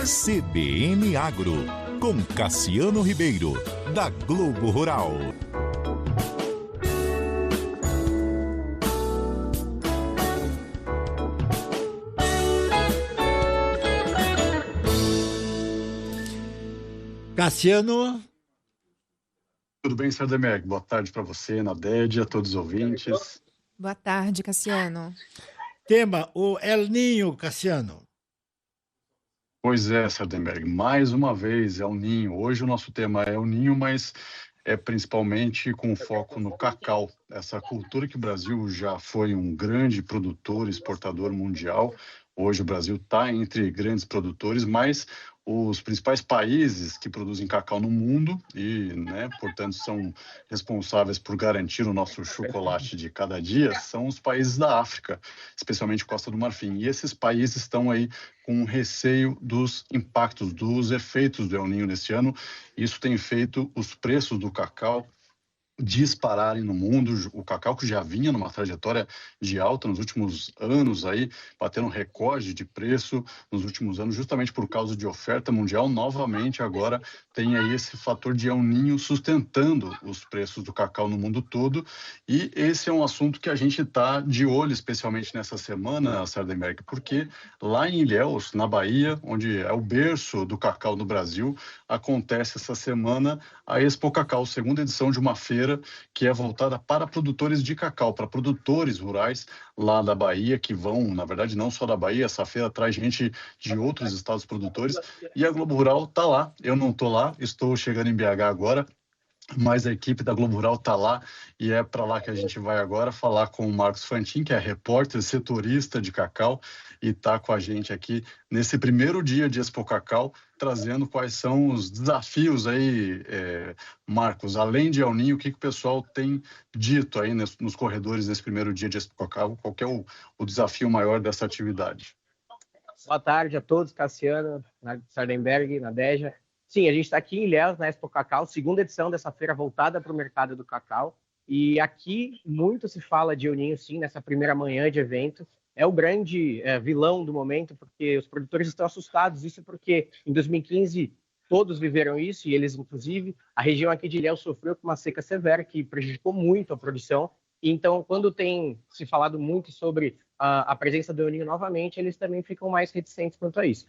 CBN Agro, com Cassiano Ribeiro, da Globo Rural. Cassiano. Tudo bem, Sardemerg? Boa tarde para você, Nadédia, a todos os ouvintes. Boa tarde, Cassiano. Tema, o El Ninho, Cassiano. Pois é, Sardenberg, mais uma vez El Ninho. Hoje o nosso tema é El Ninho, mas é principalmente com foco no cacau. Essa cultura que o Brasil já foi um grande produtor, exportador mundial. Hoje o Brasil está entre grandes produtores, mas os principais países que produzem cacau no mundo e, portanto, são responsáveis por garantir o nosso chocolate de cada dia são os países da África, especialmente Costa do Marfim. E esses países estão aí com receio dos impactos, dos efeitos do El Niño nesse ano. Isso tem feito os preços do cacau dispararem no mundo. O cacau, que já vinha numa trajetória de alta nos últimos anos, aí batendo recorde de preço nos últimos anos, justamente por causa de oferta mundial, novamente agora tem aí esse fator de El Niño sustentando os preços do cacau no mundo todo. E esse é um assunto que a gente está de olho, especialmente nessa semana, Sardenberg, porque lá em Ilhéus, na Bahia, onde é o berço do cacau no Brasil, acontece essa semana a Expo Cacau, segunda edição de uma feira que é voltada para produtores de cacau, para produtores rurais lá da Bahia, que vão, na verdade, não só da Bahia, essa feira traz gente de outros estados produtores, e a Globo Rural está lá. Eu não estou lá, estou chegando em BH agora, mas a equipe da Globo Rural está lá e é para lá que a gente vai agora falar com o Marcos Fantin, que é repórter, setorista de cacau, e está com a gente aqui nesse primeiro dia de Expo Cacau, trazendo quais são os desafios aí, Marcos, além de El Niño, o que o pessoal tem dito aí nos corredores nesse primeiro dia de Expo Cacau, qual que é o desafio maior dessa atividade? Boa tarde a todos, Cassiano, Sardenberg, Nadégia. Sim, a gente está aqui em Ilhéus, na Expo Cacau, segunda edição dessa feira voltada para o mercado do cacau. E aqui muito se fala de El Niño, sim, nessa primeira manhã de evento. É o grande vilão do momento, porque os produtores estão assustados. Isso porque em 2015 todos viveram isso, e eles, inclusive, a região aqui de Ilhéus sofreu com uma seca severa que prejudicou muito a produção. Então, quando tem se falado muito sobre a presença do El Niño novamente, eles também ficam mais reticentes quanto a isso.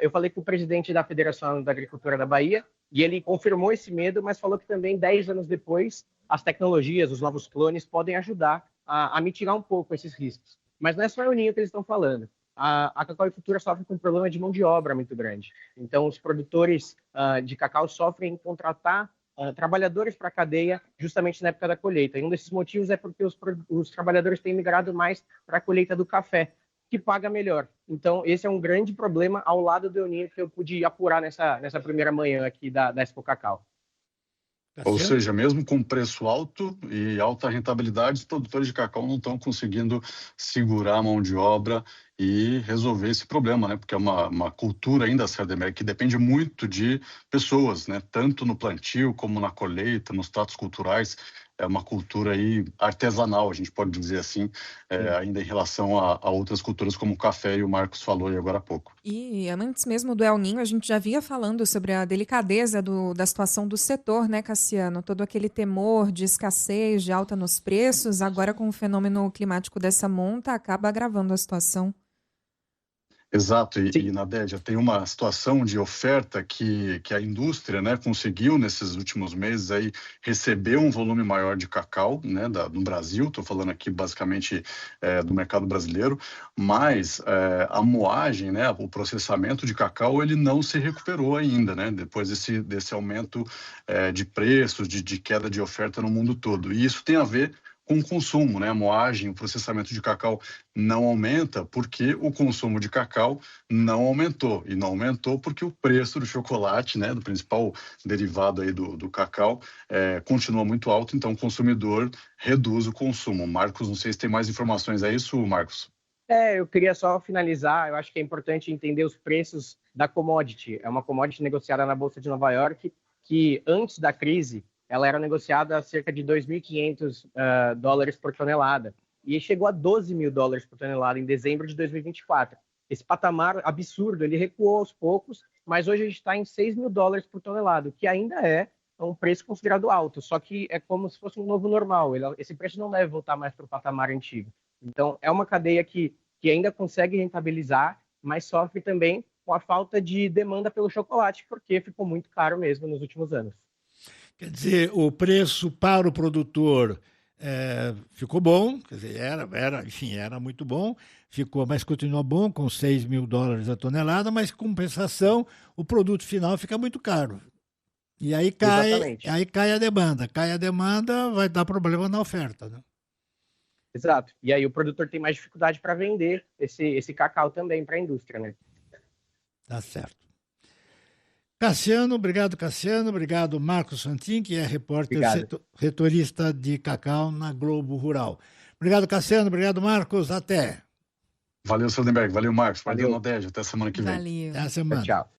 Eu falei com o presidente da Federação da Agricultura da Bahia, e ele confirmou esse medo, mas falou que também 10 anos depois, as tecnologias, os novos clones, podem ajudar a mitigar um pouco esses riscos. Mas não é só El Niño que eles estão falando. A cacauicultura sofre com um problema de mão de obra muito grande. Então, os produtores de cacau sofrem em contratar trabalhadores para a cadeia justamente na época da colheita. E um desses motivos é porque os trabalhadores têm migrado mais para a colheita do café, que paga melhor. Então, esse é um grande problema ao lado do El Niño que eu pude apurar nessa primeira manhã aqui da Expo Cacau. Ou seja, mesmo com preço alto e alta rentabilidade, os produtores de cacau não estão conseguindo segurar a mão de obra e resolver esse problema, Porque é uma cultura ainda, Sardenberg, que depende muito de pessoas, Tanto no plantio como na colheita, nos tratos culturais. É uma cultura aí artesanal, a gente pode dizer assim, ainda em relação a outras culturas como o café, e o Marcos falou aí agora há pouco. E antes mesmo do El Niño, a gente já vinha falando sobre a delicadeza da situação do setor, Cassiano? Todo aquele temor de escassez, de alta nos preços, agora com o fenômeno climático dessa monta, acaba agravando a situação. Exato, e Nadédia, tem uma situação de oferta que a indústria conseguiu nesses últimos meses aí receber um volume maior de cacau no Brasil. Estou falando aqui basicamente do mercado brasileiro, mas a moagem, o processamento de cacau, ele não se recuperou ainda, depois desse aumento de preços, de queda de oferta no mundo todo. E isso tem a ver com o consumo, A moagem, o processamento de cacau não aumenta porque o consumo de cacau não aumentou. E não aumentou porque o preço do chocolate, do principal derivado aí do cacau, continua muito alto, então o consumidor reduz o consumo. Marcos, não sei se tem mais informações, é isso, Marcos? Eu queria só finalizar. Eu acho que é importante entender os preços da commodity. É uma commodity negociada na Bolsa de Nova York, que antes da crise ela era negociada a cerca de 2.500 dólares por tonelada. E chegou a 12 mil dólares por tonelada em dezembro de 2024. esse patamar absurdo, ele recuou aos poucos, mas hoje a gente está em $6.000 por tonelada, que ainda é um preço considerado alto, só que é como se fosse um novo normal. Esse preço não deve voltar mais para o patamar antigo. Então, é uma cadeia que ainda consegue rentabilizar, mas sofre também com a falta de demanda pelo chocolate, porque ficou muito caro mesmo nos últimos anos. Quer dizer, o preço para o produtor ficou bom, quer dizer, era muito bom, mas continua bom, com $6.000 a tonelada, mas compensação, o produto final fica muito caro. E aí cai a demanda. Cai a demanda, vai dar problema na oferta, né? Exato. E aí o produtor tem mais dificuldade para vender esse cacau também para a indústria, né? Tá certo. Cassiano, obrigado Marcos Fantin, que é repórter setorista de cacau na Globo Rural. Obrigado, Cassiano, obrigado, Marcos, até. Valeu, Sardenberg, valeu, Marcos, valeu, Nadege, até semana que vem. Valeu. Até a semana. Tchau.